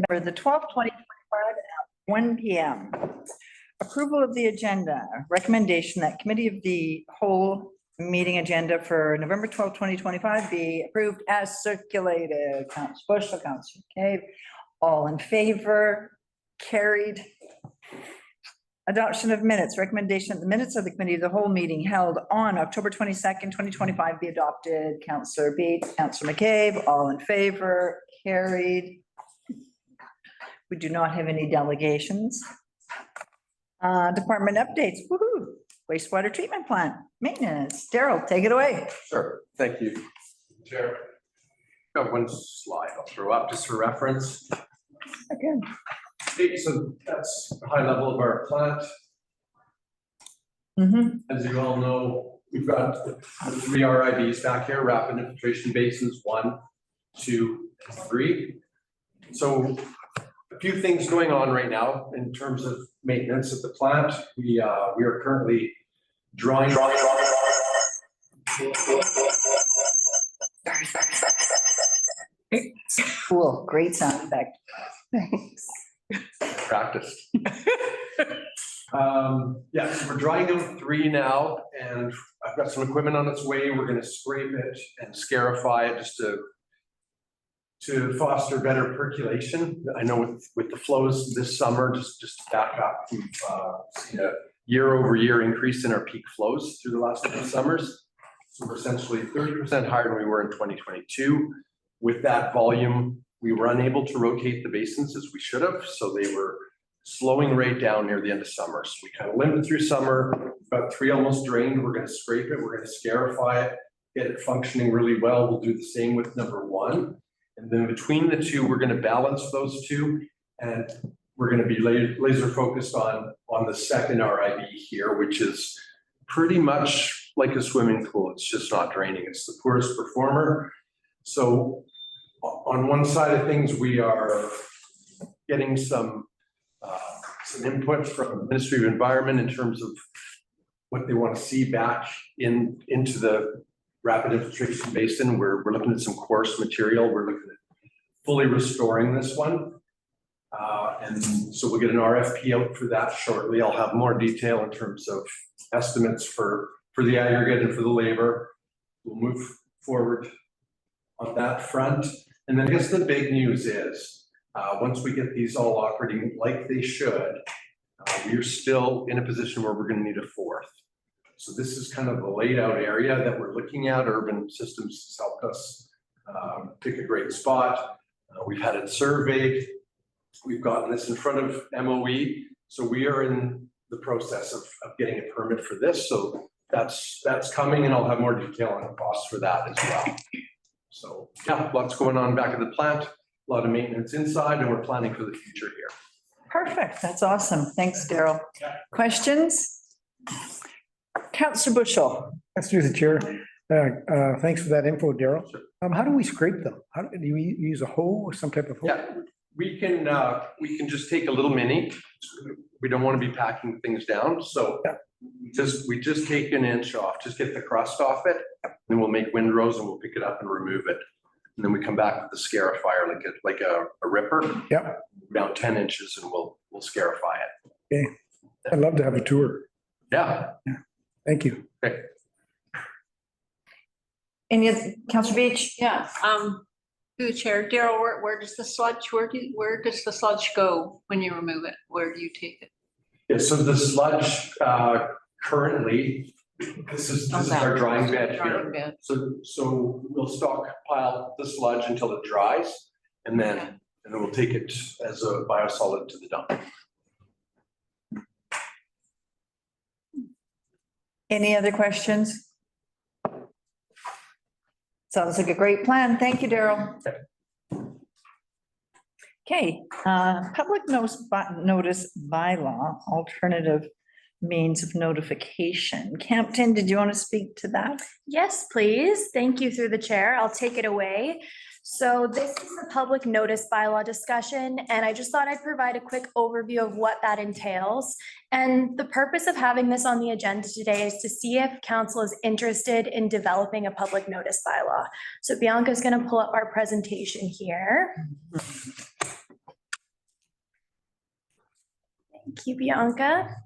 For the 12th, 2025 at 1 p.m. Approval of the agenda, recommendation that committee of the whole meeting agenda for November 12th, 2025 be approved as circulated. Councilor Bushel, Councilor Cave, all in favor, carried. Adoption of minutes, recommendation that the minutes of the committee of the whole meeting held on October 22nd, 2025 be adopted. Councilor Beat, Councilor McCabe, all in favor, carried. We do not have any delegations. Department updates, woohoo, wastewater treatment plant, maintenance. Daryl, take it away. Sure, thank you, Chair. Got one slide I'll throw up just for reference. Again. Okay, so that's the high level of our plant. As you all know, we've got the 3 RIBs back here, rapid infiltration basins, 1, 2, and 3. So a few things going on right now in terms of maintenance at the plant. We are currently drawing. Cool, great sound effect. Thanks. Practice. Yeah, so we're drying out 3 now, and I've got some equipment on its way. We're going to scrape it and scarify it just to foster better percolation. I know with the flows this summer, just to back up, we've seen a year-over-year increase in our peak flows through the last 2 summers. So we're essentially 30% higher than we were in 2022. With that volume, we were unable to rotate the basins as we should have, so they were slowing right down near the end of summer. So we kind of limped through summer. We've got 3 almost drained. We're going to scrape it. We're going to scarify it, get it functioning really well. We'll do the same with number 1. And then between the 2, we're going to balance those 2, and we're going to be laser focused on the second RIB here, which is pretty much like a swimming pool. It's just not draining. It's the poorest performer. So on one side of things, we are getting some input from the Ministry of Environment in terms of what they want to see back into the rapid infiltration basin. We're looking at some coarse material. We're looking at fully restoring this one. And so we'll get an RFP out for that shortly. I'll have more detail in terms of estimates for the aggregate and for the labor. We'll move forward on that front. And then I guess the big news is, once we get these all operating like they should, we're still in a position where we're going to need a 4th. So this is kind of the laid out area that we're looking at. Urban Systems has helped us pick a great spot. We've had it surveyed. We've gotten this in front of MOE. So we are in the process of getting a permit for this. So that's coming, and I'll have more detail on the costs for that as well. So yeah, lots going on back at the plant, a lot of maintenance inside, and we're planning for the future here. Perfect, that's awesome. Thanks, Daryl. Questions? Councilor Bushel. That's through the chair. Thanks for that info, Daryl. Sure. How do we scrape them? How do you use a hoe or some type of hoe? Yeah, we can just take a little mini. We don't want to be packing things down, so yeah. we just take an inch off, just get the crust off it, then we'll make windrows and we'll pick it up and remove it. And then we come back with the scarifier like a ripper. Yeah. About 10 inches, and we'll scarify it. Okay. I'd love to have a tour. Yeah. Thank you. Okay. Any other, Councilor Beach? Yeah, through the chair, Daryl, where does the sludge, where does the sludge go when you remove it? Where do you take it? Yeah, so the sludge currently, this is our drying bed here. So we'll stockpile the sludge until it dries, and then we'll take it as a biosolid to the dump. Any other questions? Sounds like a great plan. Thank you, Daryl. Okay, public notice bylaw, alternative means of notification. Campton, did you want to speak to that? Yes, please. Thank you through the chair. I'll take it away. So this is the public notice bylaw discussion, and I just thought I'd provide a quick overview of what that entails. And the purpose of having this on the agenda today is to see if council is interested in developing a public notice bylaw. So Bianca's going to pull up our presentation here. Thank you, Bianca.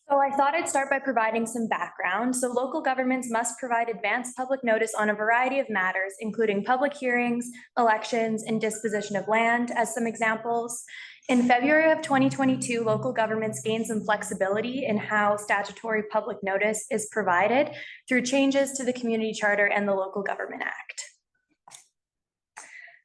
So I thought I'd start by providing some background. So local governments must provide advance public notice on a variety of matters, including public hearings, elections, and disposition of land as some examples. In February of 2022, local governments gained some flexibility in how statutory public notice is provided through changes to the Community Charter and the Local Government Act.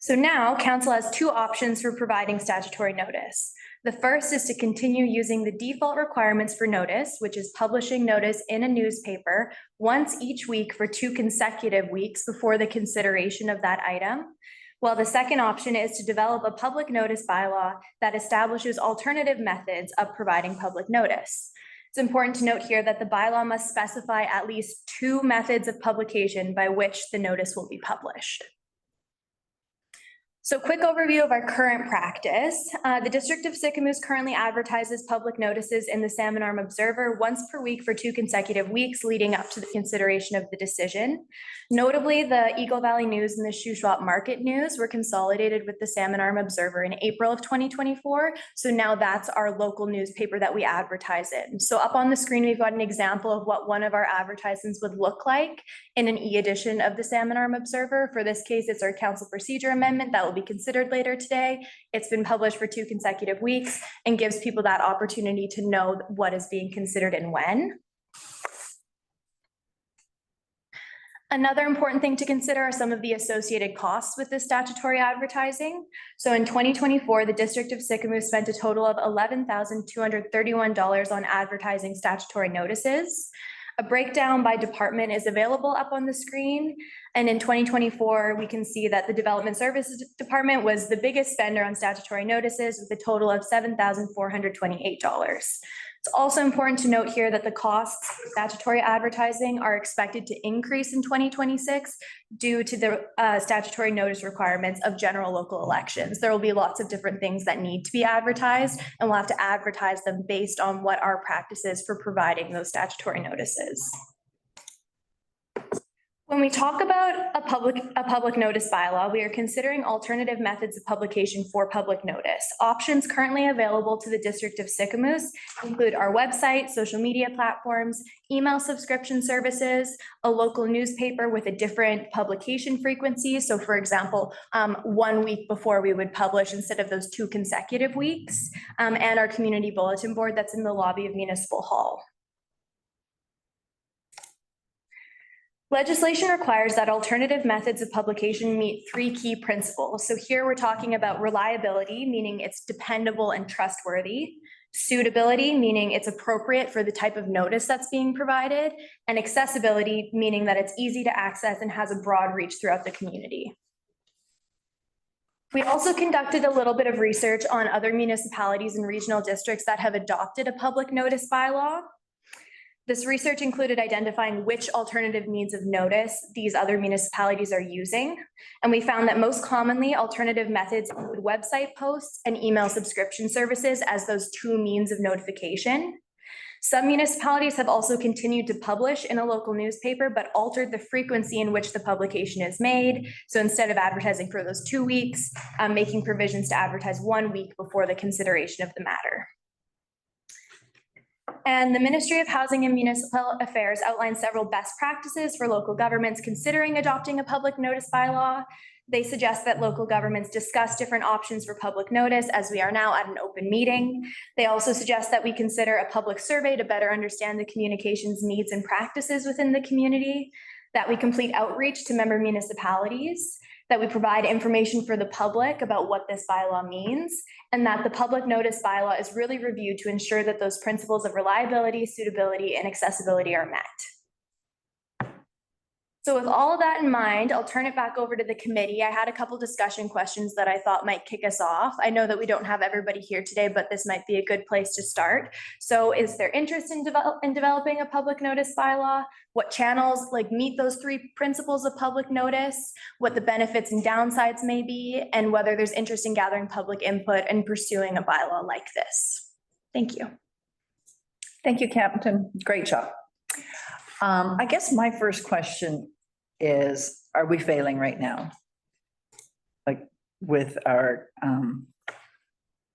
So now council has two options for providing statutory notice. The first is to continue using the default requirements for notice, which is publishing notice in a newspaper once each week for 2 consecutive weeks before the consideration of that item. While the second option is to develop a public notice bylaw that establishes alternative methods of providing public notice. It's important to note here that the bylaw must specify at least 2 methods of publication by which the notice will be published. So quick overview of our current practice. The District of Sicamous currently advertises public notices in the Salmon Arm Observer once per week for 2 consecutive weeks leading up to the consideration of the decision. Notably, the Eagle Valley News and the Shuswap Market News were consolidated with the Salmon Arm Observer in April of 2024. So now that's our local newspaper that we advertise in. So up on the screen, we've got an example of what one of our advertisements would look like in an e-edition of the Salmon Arm Observer. For this case, it's our council procedure amendment that will be considered later today. It's been published for 2 consecutive weeks and gives people that opportunity to know what is being considered and when. Another important thing to consider are some of the associated costs with this statutory advertising. So in 2024, the District of Sicamous spent a total of $11,231 on advertising statutory notices. A breakdown by department is available up on the screen. And in 2024, we can see that the Development Services Department was the biggest spender on statutory notices with a total of $7,428. It's also important to note here that the costs for statutory advertising are expected to increase in 2026 due to the statutory notice requirements of general local elections. There will be lots of different things that need to be advertised, and we'll have to advertise them based on what our practice is for providing those statutory notices. When we talk about a public notice bylaw, we are considering alternative methods of publication for public notice. Options currently available to the District of Sicamous include our website, social media platforms, email subscription services, a local newspaper with a different publication frequency. So for example, 1 week before we would publish instead of those 2 consecutive weeks, and our community bulletin board that's in the lobby of Municipal Hall. Legislation requires that alternative methods of publication meet 3 key principles. So here we're talking about reliability, meaning it's dependable and trustworthy, suitability, meaning it's appropriate for the type of notice that's being provided, and accessibility, meaning that it's easy to access and has a broad reach throughout the community. We also conducted a little bit of research on other municipalities and regional districts that have adopted a public notice bylaw. This research included identifying which alternative means of notice these other municipalities are using. And we found that most commonly alternative methods include website posts and email subscription services as those 2 means of notification. Some municipalities have also continued to publish in a local newspaper, but altered the frequency in which the publication is made. So instead of advertising for those 2 weeks, making provisions to advertise 1 week before the consideration of the matter. And the Ministry of Housing and Municipal Affairs outlines several best practices for local governments considering adopting a public notice bylaw. They suggest that local governments discuss different options for public notice as we are now at an open meeting. They also suggest that we consider a public survey to better understand the communications needs and practices within the community, that we complete outreach to member municipalities, that we provide information for the public about what this bylaw means, and that the public notice bylaw is really reviewed to ensure that those principles of reliability, suitability, and accessibility are met. So with all of that in mind, I'll turn it back over to the committee. I had a couple discussion questions that I thought might kick us off. I know that we don't have everybody here today, but this might be a good place to start. So is there interest in developing a public notice bylaw? What channels meet those 3 principles of public notice? What the benefits and downsides may be? And whether there's interest in gathering public input and pursuing a bylaw like this? Thank you. Thank you, Captain. Great job. I guess my first question is, are we failing right now? With our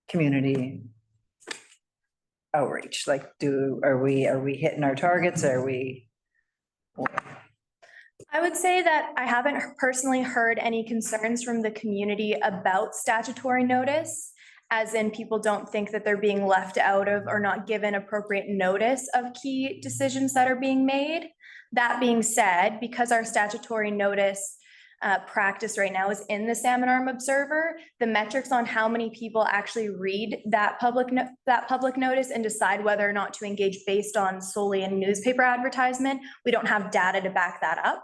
community outreach? Like, are we hitting our targets? Are we? I would say that I haven't personally heard any concerns from the community about statutory notice, as in people don't think that they're being left out of or not given appropriate notice of key decisions that are being made. That being said, because our statutory notice practice right now is in the Salmon Arm Observer, the metrics on how many people actually read that public notice and decide whether or not to engage based on solely a newspaper advertisement, we don't have data to back that up.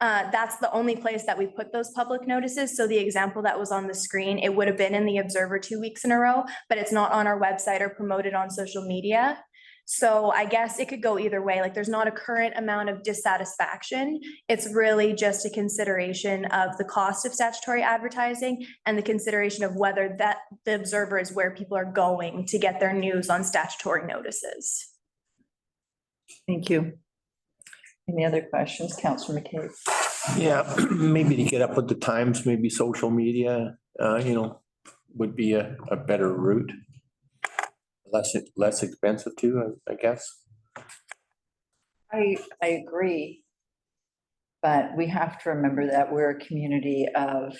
That's the only place that we put those public notices. So the example that was on the screen, it would have been in the Observer 2 weeks in a row, but it's not on our website or promoted on social media. So I guess it could go either way. Like, there's not a current amount of dissatisfaction. It's really just a consideration of the cost of statutory advertising and the consideration of whether that the Observer is where people are going to get their news on statutory notices. Thank you. Any other questions? Councillor McCabe? Yeah, maybe to get up with the times, maybe social media, would be a better route. Less expensive too, I guess. I agree. But we have to remember that we're a community of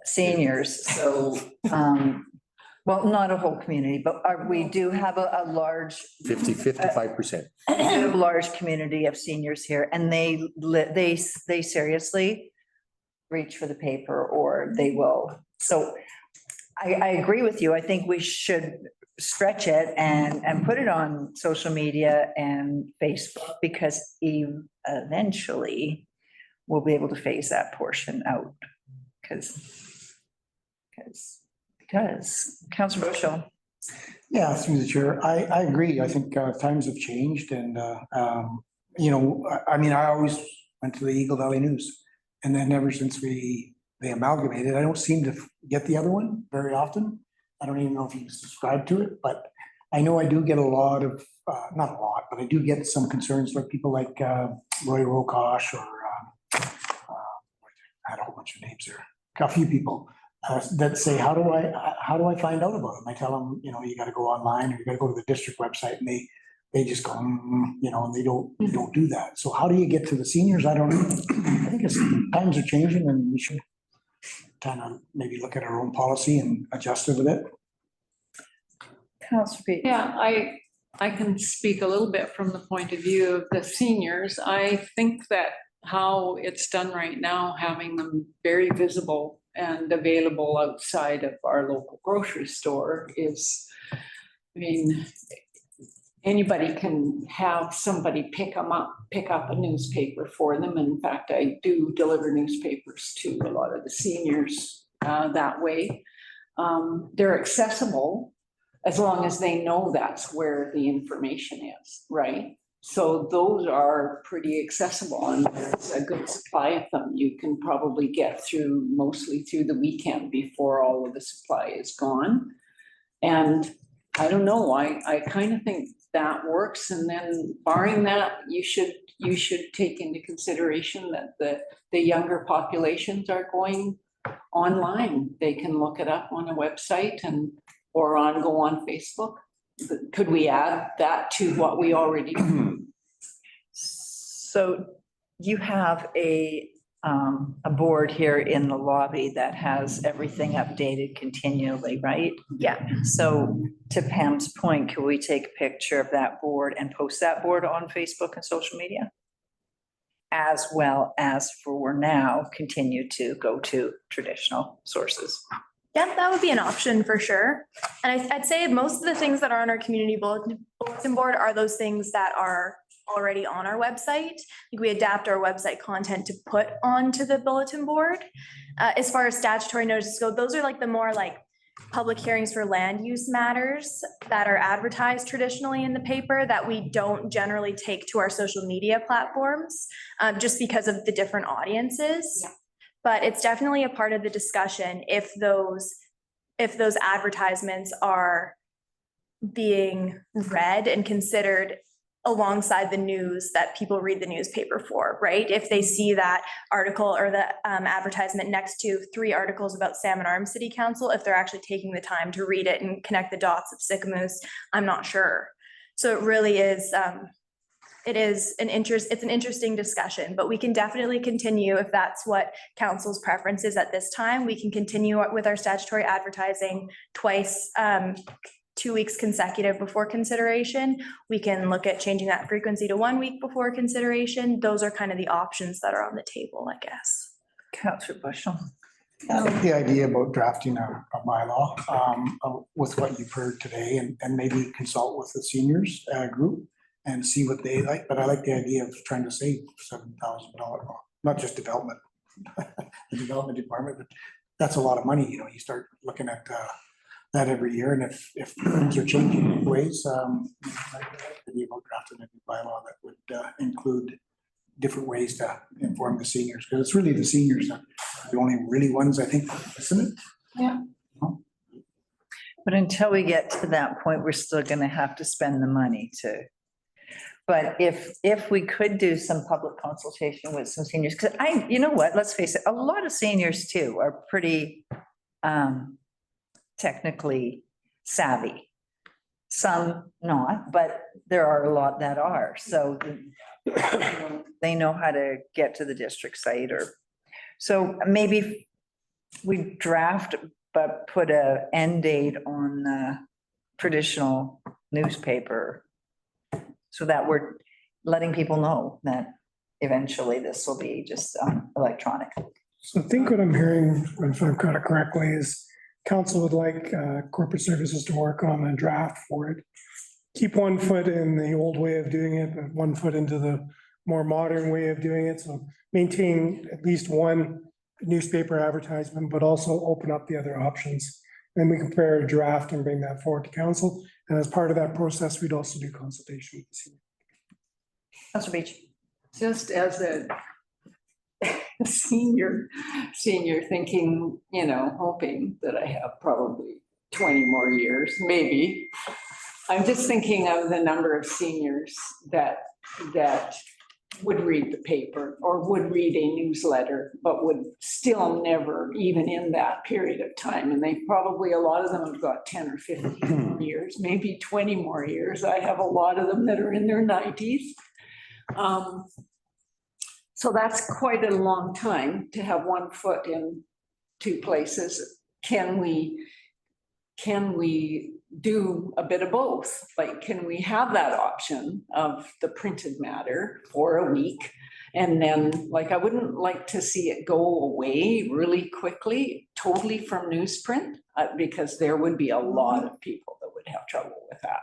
seniors, so, well, not a whole community, but we do have a large 55%. large community of seniors here, and they seriously reach for the paper, or they will. So I agree with you. I think we should stretch it and put it on social media and Facebook, because eventually we'll be able to phase that portion out. Because Councillor Bushel. Yeah, through the chair, I agree. I think times have changed and, I always went to the Eagle Valley News. And then ever since they amalgamated, I don't seem to get the other one very often. I don't even know if you subscribe to it, but I know I do get a lot of, not a lot, but I do get some concerns like people like Roy Rokosh or I had a whole bunch of names there, a few people that say, how do I find out about them? I tell them, you got to go online or you got to go to the district website, and they just go, and they don't do that. So how do you get to the seniors? I don't know. I think times are changing, and we should kind of maybe look at our own policy and adjust it with it. Councillor Pete. Yeah, I can speak a little bit from the point of view of the seniors. I think that how it's done right now, having them very visible and available outside of our local grocery store is, anybody can have somebody pick up a newspaper for them. In fact, I do deliver newspapers to a lot of the seniors that way. They're accessible as long as they know that's where the information is, right? So those are pretty accessible, and there's a good supply of them. You can probably get through mostly through the weekend before all of the supply is gone. And I don't know, I kind of think that works. And then barring that, you should take into consideration that the younger populations are going online. They can look it up on a website or go on Facebook. Could we add that to what we already do? So you have a board here in the lobby that has everything updated continually, right? Yeah. So to Pam's point, could we take a picture of that board and post that board on Facebook and social media? As well as for now, continue to go to traditional sources. Yeah, that would be an option for sure. And I'd say most of the things that are on our community bulletin board are those things that are already on our website. Like, we adapt our website content to put onto the bulletin board. As far as statutory notices go, those are like the more like public hearings for land use matters that are advertised traditionally in the paper that we don't generally take to our social media platforms, just because of the different audiences. Yeah. But it's definitely a part of the discussion if those advertisements are being read and considered alongside the news that people read the newspaper for, right? If they see that article or the advertisement next to 3 articles about Salmon Arm City Council, if they're actually taking the time to read it and connect the dots of Sycamoose, I'm not sure. So it really is, it's an interesting discussion, but we can definitely continue if that's what council's preference is at this time. We can continue with our statutory advertising twice, 2 weeks consecutive before consideration. We can look at changing that frequency to 1 week before consideration. Those are kind of the options that are on the table, I guess. Councillor Bushel. I like the idea about drafting a bylaw with what you've heard today and maybe consult with the seniors group and see what they like. But I like the idea of trying to save $7,000, not just development, the development department, but that's a lot of money. You know, you start looking at that every year. And if things are changing ways, I like the idea about drafting a new bylaw that would include different ways to inform the seniors, because it's really the seniors that are the only really ones, I think, isn't it? Yeah. But until we get to that point, we're still gonna have to spend the money to. But if we could do some public consultation with some seniors, because you know what, let's face it, a lot of seniors too are pretty technically savvy. Some not, but there are a lot that are. So they know how to get to the district site so maybe we draft, but put a end date on the traditional newspaper so that we're letting people know that eventually this will be just electronic. So I think what I'm hearing, if I've got it correctly, is council would like corporate services to work on a draft for it. Keep 1 foot in the old way of doing it, but 1 foot into the more modern way of doing it. So maintain at least 1 newspaper advertisement, but also open up the other options. Then we can prepare a draft and bring that forward to council. And as part of that process, we'd also do consultation with the senior. Councilor Beach. Just as a senior thinking, hoping that I have probably 20 more years, maybe. I'm just thinking of the number of seniors that would read the paper or would read a newsletter, but would still never, even in that period of time. And they probably, a lot of them have got 10 or 15 years, maybe 20 more years. I have a lot of them that are in their 90s. So that's quite a long time to have 1 foot in 2 places. Can we do a bit of both? Like, can we have that option of the printed matter for a week? And then, like, I wouldn't like to see it go away really quickly, totally from newsprint, because there would be a lot of people that would have trouble with that.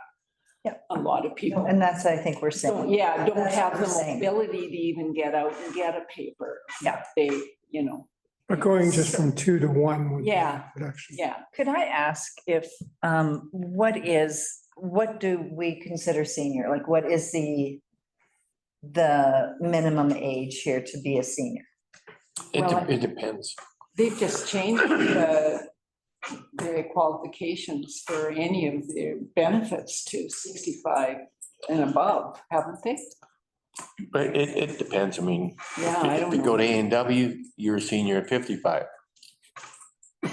Yeah, a lot of people. And that's, I think we're saying. Don't have the mobility to even get out and get a paper. Yeah. They, But going just from 2 to 1 would be Yeah. production. yeah. Could I ask if, what do we consider senior? Like, what is the minimum age here to be a senior? It depends. They've just changed the qualifications for any of their benefits to 65 and above, haven't they? But it depends. I mean, Yeah, I if don't you know. go to A&W, you're a senior at 55. You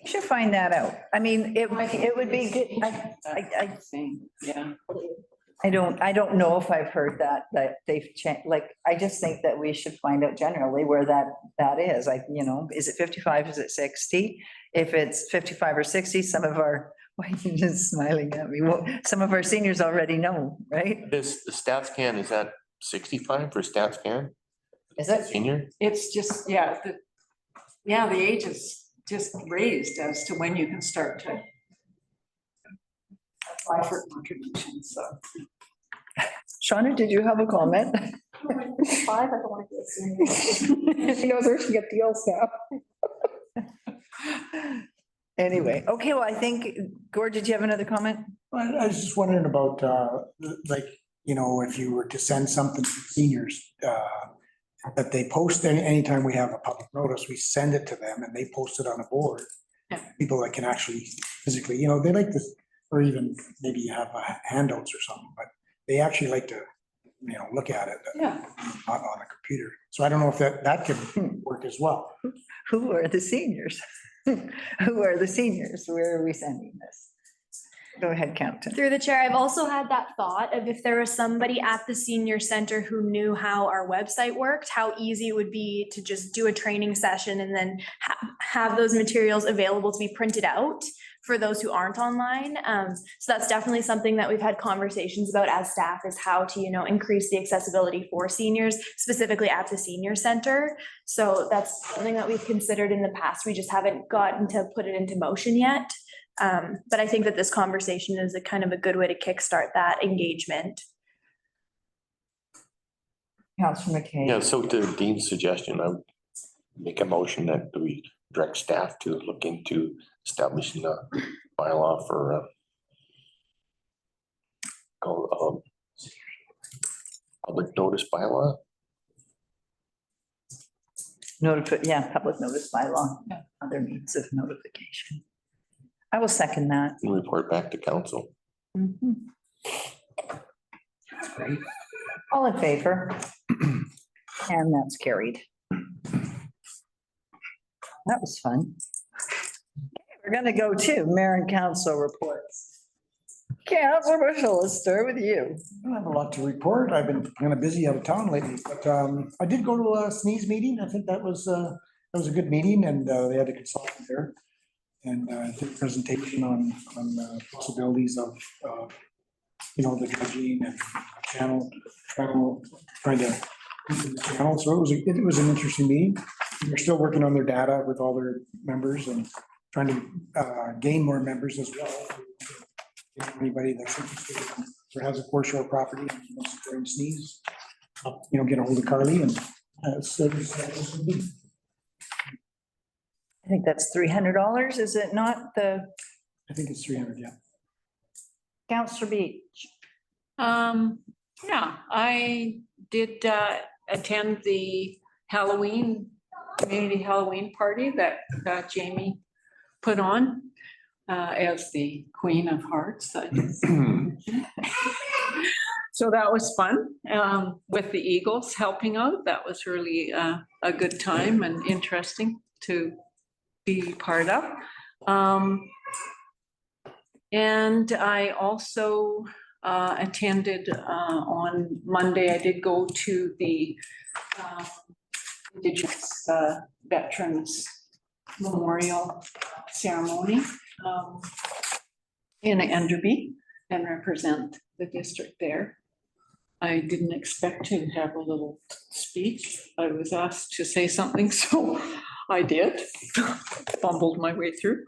should find that out. I mean, it would be good. Yeah. I don't know if I've heard that they've changed, like, I just think that we should find out generally where that is, like, is it 55, is it 60? If it's 55 or 60, some of our, why are you just smiling at me? Well, some of our seniors already know, right? The stats can, is that 65 for stats can? Is it? Senior? It's just, the age is just raised as to when you can start to apply for contributions, so. Shauna, did you have a comment? 5, I don't want to be a senior. She knows where she get deals now. Anyway, okay, well, I think, Gord, did you have another comment? I was just wondering about, if you were to send something to seniors, that they post anytime we have a public notice, we send it to them and they post it on a board. Yeah. People that can actually physically, they like to or even maybe you have handouts or something, but they actually like to, look at it, Yeah. not on a computer. So I don't know if that could work as well. Who are the seniors? Who are the seniors? Where are we sending this? Go ahead, Captain. Through the chair, I've also had that thought of if there was somebody at the senior center who knew how our website worked, how easy it would be to just do a training session and then have those materials available to be printed out for those who aren't online. So that's definitely something that we've had conversations about as staff, is how to, increase the accessibility for seniors, specifically at the senior center. So that's something that we've considered in the past. We just haven't gotten to put it into motion yet. But I think that this conversation is a kind of a good way to kickstart that engagement. Councilor McKay. Yeah, so to Dean's suggestion, I would make a motion that we direct staff to look into establishing a bylaw for public notice bylaw. Public notice bylaw, other means of notification. I will second that. And report back to council. Mhm. That's great. All in favor? And that's carried. That was fun. We're gonna go to mayor and council reports. Councilor Bushel, let's start with you. I don't have a lot to report. I've been kind of busy out of town lately, but I did go to a sneeze meeting. I think that was a good meeting, and they had a consultant there. And did a presentation on possibilities of, the dredging and channel, trying to deepen the channel. So it was an interesting meeting. They're still working on their data with all their members and trying to gain more members as well. Anybody that's interested or has a foreshore property and wants to try and sneeze, get a hold of Carly and I think that's $300, is it not the I think it's 300, yeah. Councilor Beach? Yeah, I did attend the community Halloween party that Jamie put on as the Queen of Hearts. So that was fun, with the Eagles helping out. That was really a good time and interesting to be part of. And I also attended on Monday, I did go to the Indigenous Veterans Memorial Ceremony in Enderby and represent the district there. I didn't expect to have a little speech. I was asked to say something, so I did. Fumbled my way through.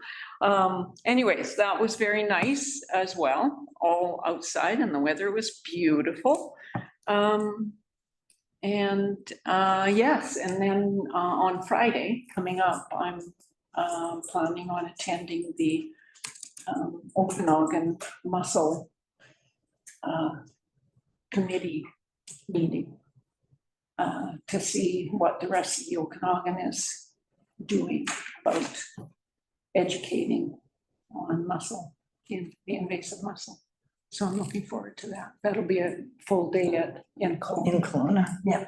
Anyways, that was very nice as well, all outside, and the weather was beautiful. Yes, and then on Friday coming up, I'm planning on attending the Okanagan Mussel Committee meeting to see what the rest of the Okanagan is doing about educating on mussel, the invasive mussel. So I'm looking forward to that. That'll be a full day in Kelowna. In Kelowna, yeah.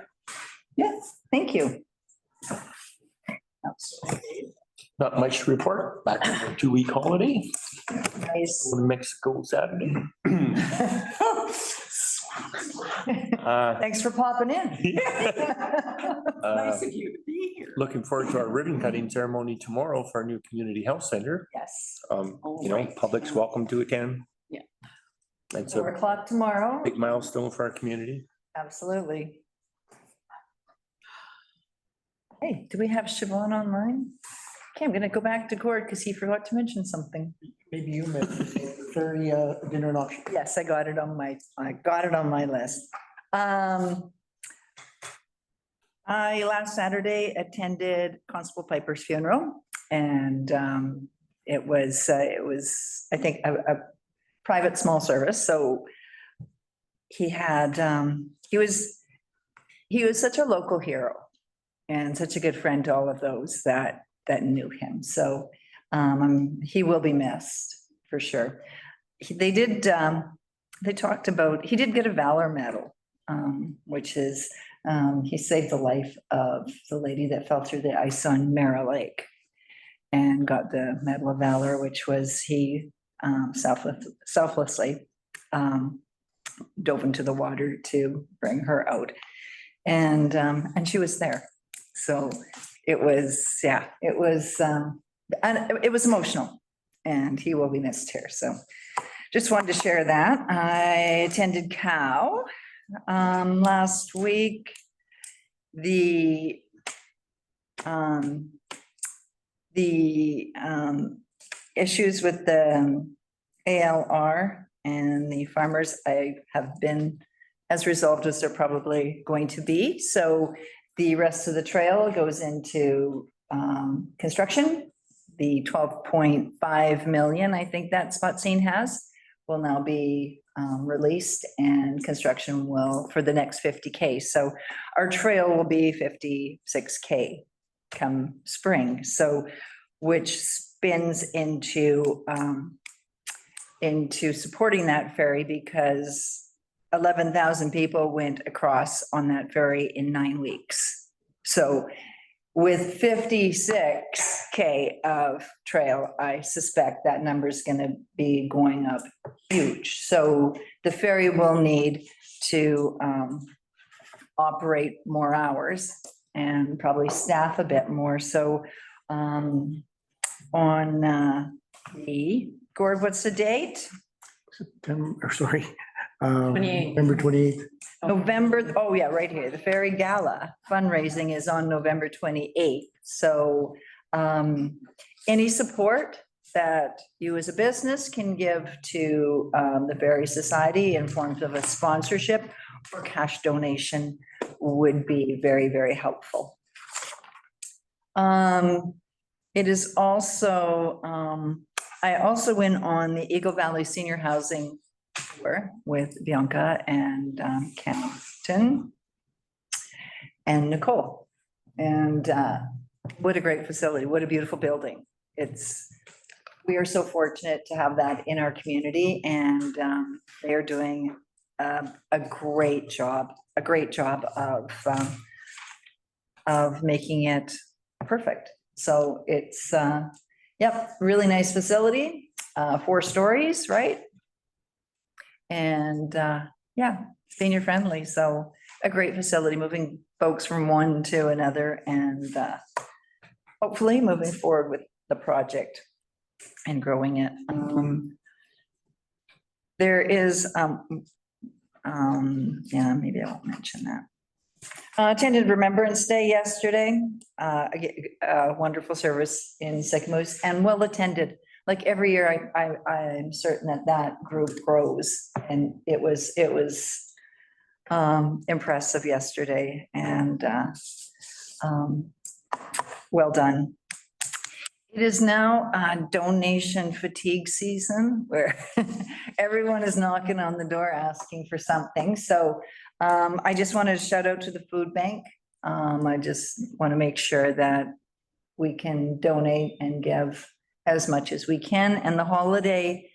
Yes, thank you. Not much to report. Back from a 2-week holiday. Nice. Going to Mexico Saturday. Thanks for popping in. Nice of you to be here. Looking forward to our ribbon cutting ceremony tomorrow for our new community health center. Yes, Right. Public's welcome to attend. Yeah. It's 4 a o'clock tomorrow. big milestone for our community. Absolutely. Hey, do we have Siobhan online? Okay, I'm gonna go back to Gord because he forgot to mention something. Maybe you mentioned the ferry dinner and auction. Yes, I got it on my list. I last Saturday attended Constable Piper's funeral, and it was, I think, a private small service. So he had, he was such a local hero and such a good friend to all of those that knew him. So he will be missed for sure. they talked about, he did get a Valor Medal, which is, he saved the life of the lady that fell through the ice on Mara Lake and got the Medal of Valor, which was he selflessly dove into the water to bring her out. And she was there. So it was, yeah, and it was emotional, and he will be missed here. So just wanted to share that. I attended COW last week. The issues with the ALR and the farmers, I have been as resolved as they're probably going to be. So the rest of the trail goes into construction. The 12.5 million, I think that Spotsylvania has, will now be released, and construction will for the next 50K. So our trail will be 56K come spring. So which spins into supporting that ferry, because 11,000 people went across on that ferry in 9 weeks. So with 56K of trail, I suspect that number is going to be going up huge. So the ferry will need to operate more hours and probably staff a bit more. So on the Gord, what's the date? November 28th. November, oh yeah, right here. The Ferry Gala fundraising is on November 28th. So any support that you as a business can give to the Ferry Society in forms of a sponsorship or cash donation would be very, very helpful. It is also, I also went on the Eagle Valley Senior Housing tour with Bianca and Kenton and Nicole. And what a great facility. What a beautiful building. We are so fortunate to have that in our community, and they are doing a great job of making it perfect. So it's, yep, really nice facility, 4 stories, right? And yeah, senior friendly. So a great facility, moving folks from one to another, and hopefully moving forward with the project and growing it. There is, yeah, maybe I won't mention that. Attended Remembrance Day yesterday. A wonderful service in Sycamoose and well attended. Like every year, I'm certain that group grows, and it was impressive yesterday, and well done. It is now donation fatigue season, where everyone is knocking on the door asking for something. So I just wanted to shout out to the food bank. I just want to make sure that we can donate and give as much as we can. And the holiday,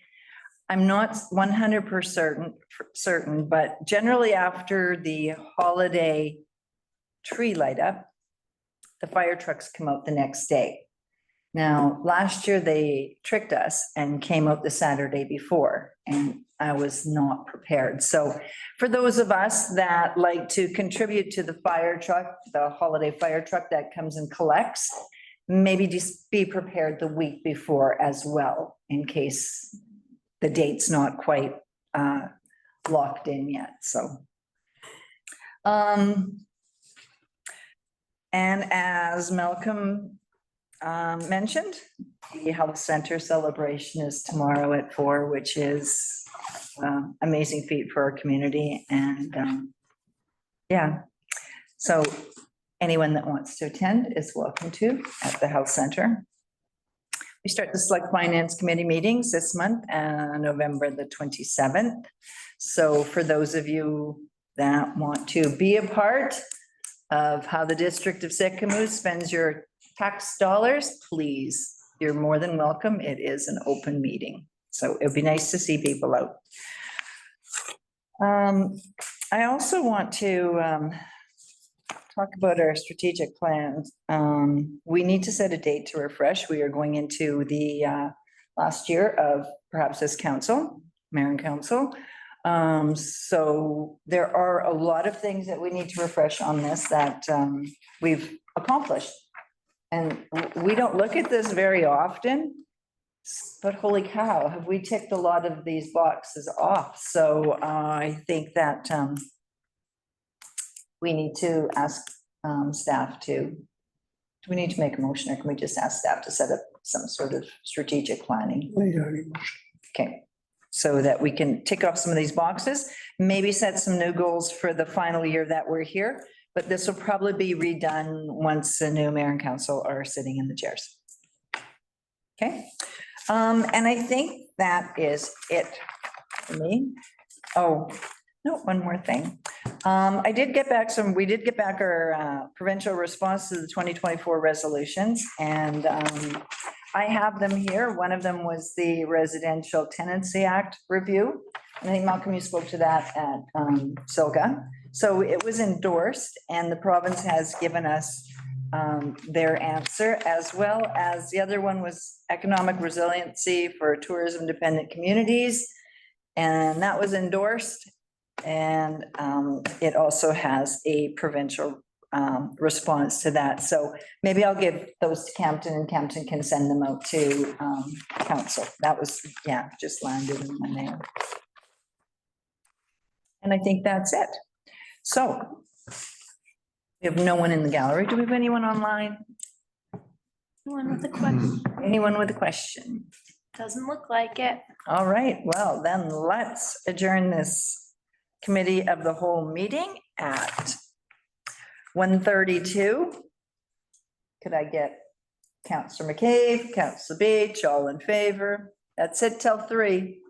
I'm not 100% certain, but generally after the holiday tree light up, the fire trucks come out the next day. Now, last year they tricked us and came out the Saturday before, and I was not prepared. So for those of us that like to contribute to the fire truck, the holiday fire truck that comes and collects, maybe just be prepared the week before as well, in case the date's not quite locked in yet. So, and as Malcolm mentioned, the health center celebration is tomorrow at 4, which is amazing feat for our community. And yeah, so anyone that wants to attend is welcome to at the health center. We start the Select Finance Committee meetings this month, November the 27th. So for those of you that want to be a part of how the District of Sycamoose spends your tax dollars, please, you're more than welcome. It is an open meeting. So it'd be nice to see people out. I also want to talk about our strategic plans. We need to set a date to refresh. We are going into the last year of perhaps this council, mayor and council. So there are a lot of things that we need to refresh on this that we've accomplished. And we don't look at this very often, but holy cow, have we ticked a lot of these boxes off? So I think that we need to ask staff to, do we need to make a motion, or can we just ask staff to set up some sort of strategic planning? Okay, so that we can tick off some of these boxes, maybe set some new goals for the final year that we're here, but this will probably be redone once the new mayor and council are sitting in the chairs. Okay, and I think that is it for me. Oh, no, one more thing. We did get back our provincial response to the 2024 resolutions, and I have them here. One of them was the Residential Tenancy Act review. And I think Malcolm, you spoke to that at Silga. So it was endorsed, and the province has given us their answer, as well as the other one was economic resiliency for tourism dependent communities. And that was endorsed. And it also has a provincial response to that. So maybe I'll give those to Campton, and Campton can send them out to council. That was, yeah, just landed in my mail. And I think that's it. So we have no one in the gallery. Do we have anyone online? Anyone with a question? Anyone with a question? Doesn't look like it. All right, well, then let's adjourn this committee of the whole meeting at 1:32. Could I get Councillor McCabe, Councillor Beach, all in favor? That's it till 3.